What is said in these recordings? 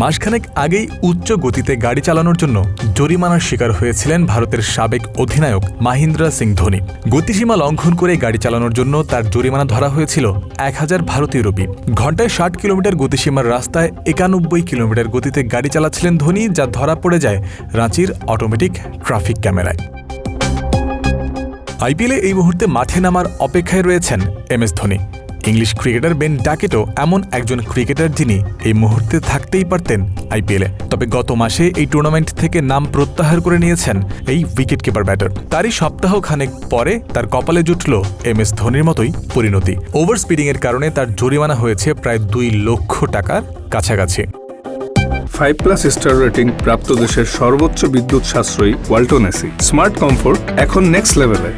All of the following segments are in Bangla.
মাসখানেক আগেই উচ্চ গতিতে গাড়ি চালানোর জন্য জরিমানার শিকার হয়েছিলেন ভারতের সাবেক অধিনায়ক মহেন্দ্র সিং ধোনি। গতিসীমা লঙ্ঘন করে গাড়ি চালানোর জন্য তার জরিমানা ধরা হয়েছিল 1000 ভারতীয় রুপি। ঘণ্টায় 60 কিলোমিটার গতিসীমার রাস্তায় 91 কিলোমিটার গতিতে গাড়ি চালাচ্ছিলেন ধোনি, যা ধরা পড়ে যায় রাঁচির অটোমেটিক ট্রাফিক ক্যামেরায়। আইপিএলে এই মুহূর্তে মাঠে নামার অপেক্ষায় রয়েছেন MS Dhoni. English cricketer Ben ডাকেটও এমন একজন ক্রিকেটার যিনি এই মুহূর্তে থাকতেই পারতেন আইপিএলে। তবে গত মাসে এই টুর্নামেন্ট থেকে নাম প্রত্যাহার করে নিয়েছেন এই উইকেট কিপার ব্যাটার। তারই সপ্তাহ খানেক পরে তার কপালে জুটল এমএস ধোনির মতোই পরিণতি। ওভার স্পিডিংয়ের কারণে তার জরিমানা হয়েছে প্রায় 2 লক্ষ টাকার কাছাকাছি। 5+ স্টার রেটিং প্রাপ্ত দেশের সর্বোচ্চ বিদ্যুৎ সাশ্রয়ী ওয়ালটন এসি। স্মার্ট কমফোর্ট এখন নেক্সট লেভেলে।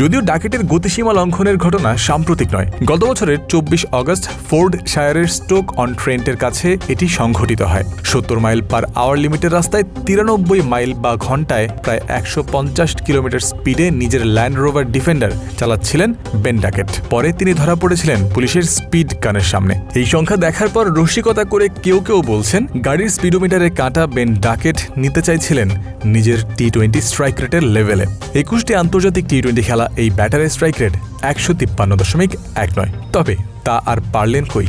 যদিও ডাকেটের গতিসীমা লঙ্ঘনের ঘটনা সাম্প্রতিক নয়, গত বছরের 24 অগস্ট ফোর্ড শায়ারের স্টোক অন ট্রেন্টের কাছে এটি সংঘটিত হয়। 70 মাইল পার আওয়ার লিমিটের রাস্তায় 93 মাইল বা ঘন্টায় প্রায় 150 কিলোমিটার স্পিডে নিজের ল্যান্ড রোভার ডিফেন্ডার চালাচ্ছিলেন বেন ডাকেট। পরে তিনি ধরা পড়েছিলেন পুলিশের স্পিড গানের সামনে। এই সংখ্যা দেখার পর রসিকতা করে কেউ বলছেন গাড়ির স্পিডোমিটারে কাঁটা বেন ডাকেট নিতে চাইছিলেন নিজের টি20 স্ট্রাইক রেটের লেভেলে। 21টি আন্তর্জাতিক টি20 খেলা এই ব্যাটারের স্ট্রাইক রেট 153.1 নয়। তবে তা আর পারলেন কই।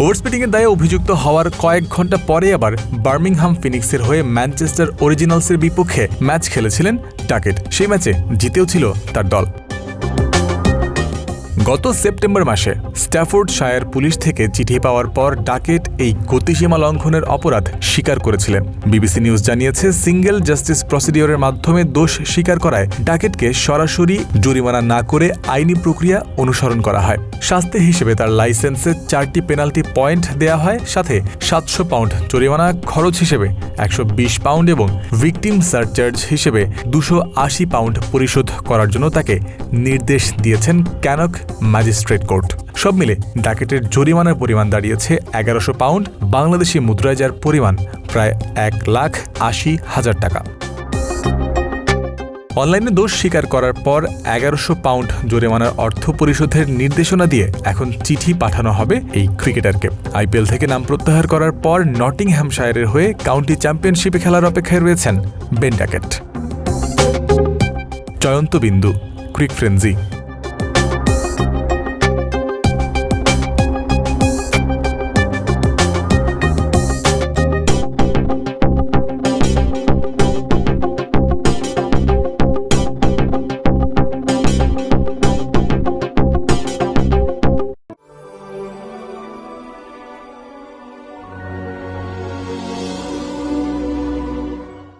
ওভারস্পিডিংয়ের দায়ে অভিযুক্ত হওয়ার কয়েক ঘন্টা পরে আবার বার্মিংহাম ফিনিক্সের হয়ে ম্যানচেস্টার অরিজিনালসের বিপক্ষে ম্যাচ খেলেছিলেন ডাকেট। সেই ম্যাচে জিতেও ছিল তার দল। গত সেপ্টেম্বর মাসে স্ট্যাফোর্ড শায়ার পুলিশ থেকে চিঠি পাওয়ার পর ডাকেট এই গতিসীমা লঙ্ঘনের অপরাধ স্বীকার করেছিলেন। বিবিসি নিউজ জানিয়েছে, সিঙ্গেল জাস্টিস প্রসিডিওরের মাধ্যমে দোষ স্বীকার করায় ডাকেটকে সরাসরি জরিমানা না করে আইনি প্রক্রিয়া অনুসরণ করা হয়। শাস্তি হিসেবে তার লাইসেন্সে 4টি পেনাল্টি পয়েন্ট দেয়া হয়, সাথে 700 পাউন্ড জরিমানা খরচ হিসেবে 120 পাউন্ড এবং ভিকটিম সারচার্জ হিসেবে 280 পাউন্ড পরিশোধ করার জন্য তাকে নির্দেশ দিয়েছেন ক্যানক ম্যাজিস্ট্রেট কোর্ট। সব মিলে ডাকেটের জরিমানার পরিমাণ দাঁড়িয়েছে 1100 পাউন্ড, বাংলাদেশি মুদ্রায় যার পরিমাণ প্রায় 1,80,000 টাকা। অনলাইনে দোষ স্বীকার করার পর 1100 পাউন্ড জরিমানার অর্থ পরিশোধের নির্দেশনা দিয়ে এখন চিঠি পাঠানো হবে এই ক্রিকেটারকে। আইপিএল থেকে নাম প্রত্যাহার করার পর নটিংহ্যামশায়ারের হয়ে কাউন্টি চ্যাম্পিয়নশিপে খেলার অপেক্ষায় রয়েছেন বেন ডাকেট। জয়ন্ত বিন্দু, ক্রিক ফ্রেন্জি।